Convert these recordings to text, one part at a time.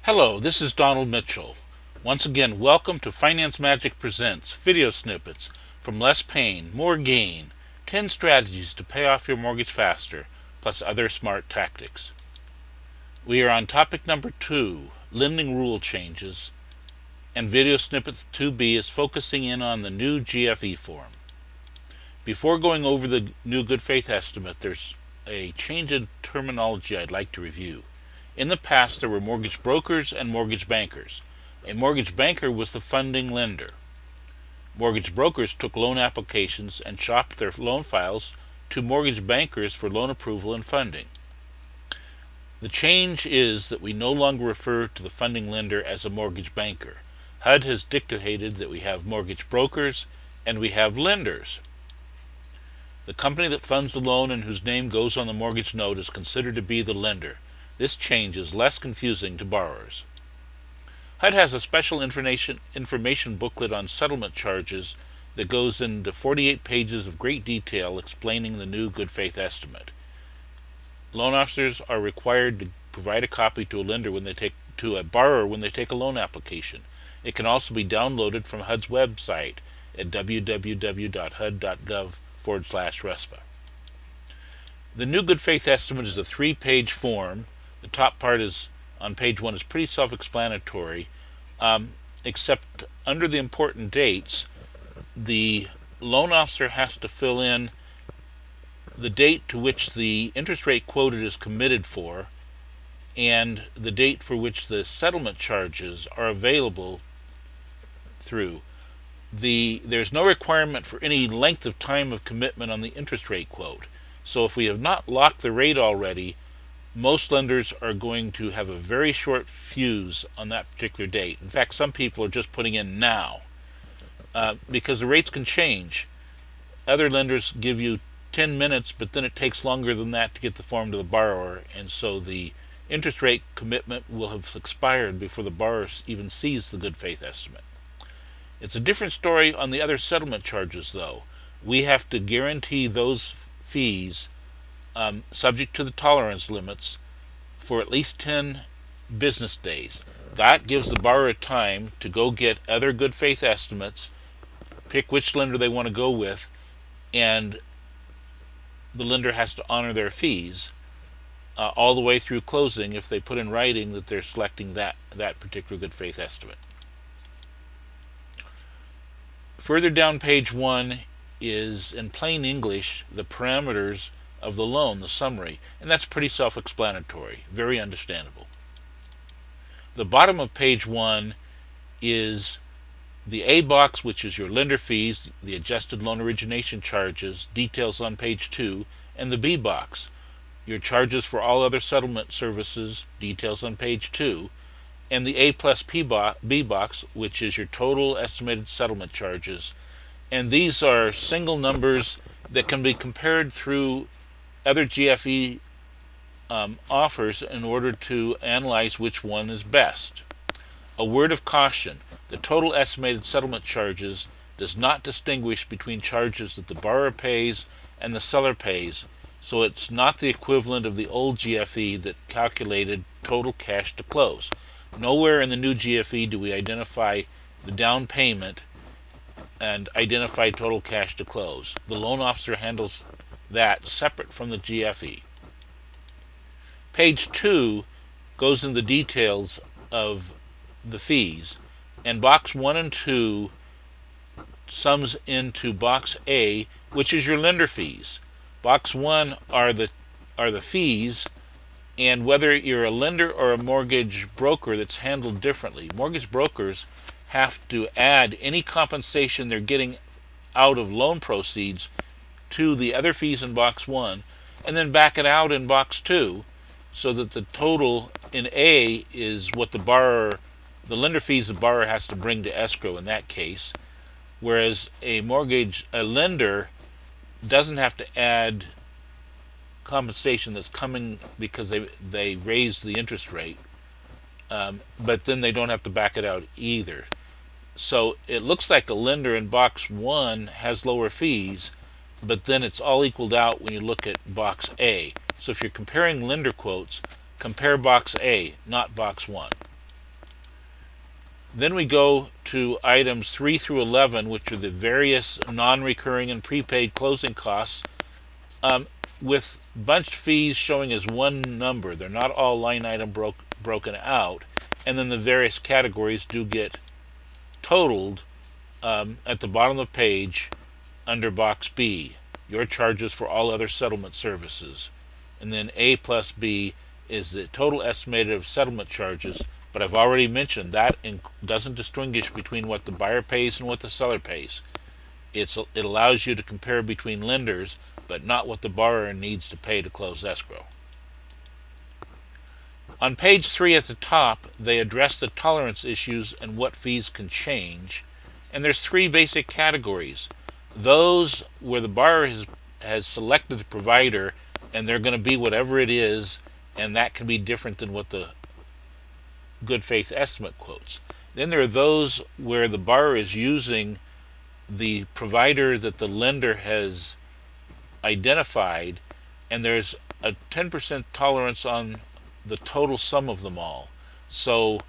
Hello, this is Donald Mitchell. Once again, welcome to Finance Magic Presents video snippets from Less Pain, More Gain, 10 strategies to pay off your mortgage faster, plus other smart tactics. We are on topic number 2, lending rule changes, and video snippet 2B is focusing in on the new GFE form. Before going over the new good faith estimate, there's a change in terminology I'd like to review. In the past, there were mortgage brokers and mortgage bankers. A mortgage banker was the funding lender. Mortgage brokers took loan applications and shopped their loan files to mortgage bankers for loan approval and funding. The change is that we no longer refer to the funding lender as a mortgage banker. HUD has dictated that we have mortgage brokers and we have lenders. The company that funds the loan and whose name goes on the mortgage note is considered to be the lender. This change is less confusing to borrowers. HUD has a special information booklet on settlement charges that goes into 48 pages of great detail explaining the new good faith estimate. Loan officers are required to provide a copy to a borrower when they take a loan application. It can also be downloaded from HUD's website at www.hud.gov/RESPA. The new good faith estimate is a 3-page form. The top part is on page 1 is pretty self-explanatory, except under the important dates, the loan officer has to fill in the date to which the interest rate quoted is committed for and the date for which the settlement charges are available through. There's no requirement for any length of time of commitment on the interest rate quote. So if we have not locked the rate already, most lenders are going to have a very short fuse on that particular date. In fact, some people are just putting in now because the rates can change. Other lenders give you 10 minutes, but then it takes longer than that to get the form to the borrower, and so the interest rate commitment will have expired before the borrower even sees the good faith estimate. It's a different story on the other settlement charges, though. We have to guarantee those fees subject to the tolerance limits for at least 10 business days. That gives the borrower time to go get other good faith estimates, pick which lender they want to go with, and the lender has to honor their fees all the way through closing if they put in writing that they're selecting that particular good faith estimate. Further down page 1 is, in plain English, the parameters of the loan, the summary, and that's pretty self-explanatory, very understandable. The bottom of page 1 is the A box, which is your lender fees, the adjusted loan origination charges, details on page 2, and the B box, your charges for all other settlement services, details on page 2, and the A plus B box, which is your total estimated settlement charges. And these are single numbers that can be compared through other GFE offers in order to analyze which one is best. A word of caution: the total estimated settlement charges does not distinguish between charges that the borrower pays and the seller pays, so it's not the equivalent of the old GFE that calculated total cash to close. Nowhere in the new GFE do we identify the down payment and identify total cash to close. The loan officer handles that separate from the GFE. Page 2 goes into the details of the fees, and box 1 and 2 sums into box A, which is your lender fees. Box 1 are the fees, and whether you're a lender or a mortgage broker, that's handled differently. Mortgage brokers have to add any compensation they're getting out of loan proceeds to the other fees in box 1 and then back it out in box 2, so that the total in A is what the lender fees the borrower has to bring to escrow in that case, whereas a lender doesn't have to add compensation that's coming because they raised the interest rate, but then they don't have to back it out either. So it looks like a lender in box 1 has lower fees, but then it's all equaled out when you look at box A. So if you're comparing lender quotes, compare box A, not box 1. Then we go to items 3 through 11, which are the various non-recurring and prepaid closing costs, with bunched fees showing as one number. They're not all line item broken out. And then the various categories do get totaled at the bottom of the page under box B, your charges for all other settlement services. And then A plus B is the total estimated of settlement charges, but I've already mentioned that doesn't distinguish between what the buyer pays and what the seller pays. It allows you to compare between lenders, but not what the borrower needs to pay to close escrow. On page 3 at the top, they address the tolerance issues and what fees can change. And there's 3 basic categories. Those where the borrower has selected the provider and they're going to be whatever it is, and that can be different than what the good faith estimate quotes. Then there are those where the borrower is using the provider that the lender has identified, and there's a 10% tolerance on the total sum of them all. So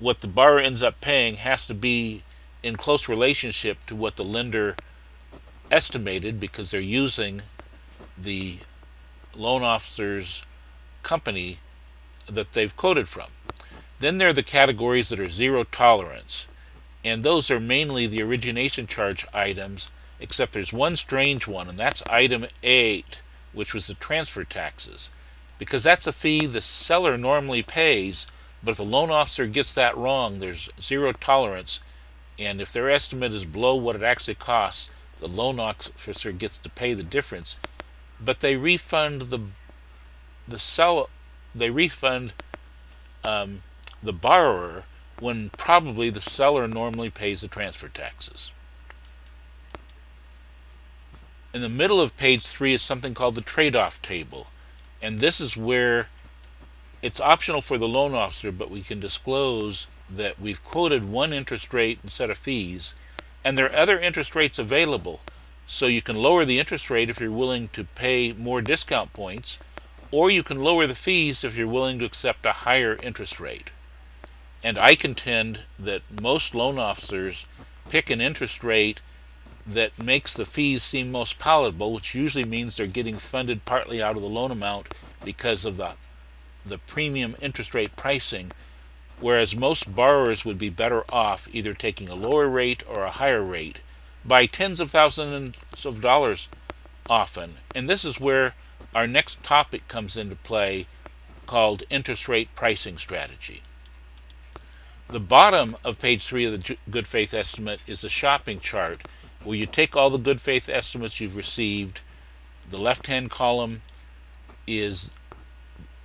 what the borrower ends up paying has to be in close relationship to what the lender estimated, because they're using the loan officer's company that they've quoted from. Then there are the categories that are zero tolerance, and those are mainly the origination charge items, except there's one strange one, and that's item 8, which was the transfer taxes, because that's a fee the seller normally pays, but if the loan officer gets that wrong, there's zero tolerance, and if their estimate is below what it actually costs, the loan officer gets to pay the difference, but they refund the seller, they refund the borrower, when probably the seller normally pays the transfer taxes. In the middle of page 3 is something called the trade-off table, and this is where it's optional for the loan officer, but we can disclose that we've quoted one interest rate instead of fees, and there are other interest rates available, so you can lower the interest rate if you're willing to pay more discount points, or you can lower the fees if you're willing to accept a higher interest rate. And I contend that most loan officers pick an interest rate that makes the fees seem most palatable, which usually means they're getting funded partly out of the loan amount because of the premium interest rate pricing, whereas most borrowers would be better off either taking a lower rate or a higher rate by tens of thousands of dollars often. And this is where our next topic comes into play, called interest rate pricing strategy. The bottom of page 3 of the good faith estimate is a shopping chart where you take all the good faith estimates you've received. The left-hand column is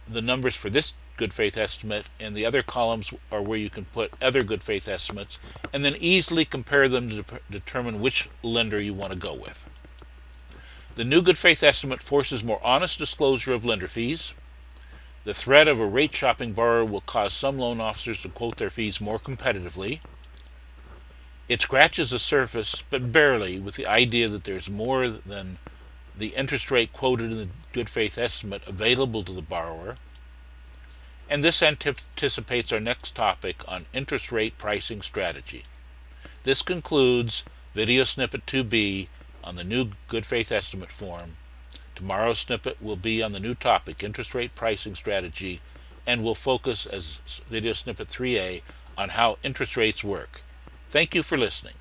the numbers for this good faith estimate, and the other columns are where you can put other good faith estimates and then easily compare them to determine which lender you want to go with. The new good faith estimate forces more honest disclosure of lender fees. The threat of a rate shopping borrower will cause some loan officers to quote their fees more competitively. It scratches the surface, but barely, with the idea that there's more than the interest rate quoted in the good faith estimate available to the borrower. And this anticipates our next topic on interest rate pricing strategy. This concludes video snippet 2B on the new good faith estimate form. Tomorrow's snippet will be on the new topic, interest rate pricing strategy, and will focus as video snippet 3A on how interest rates work. Thank you for listening.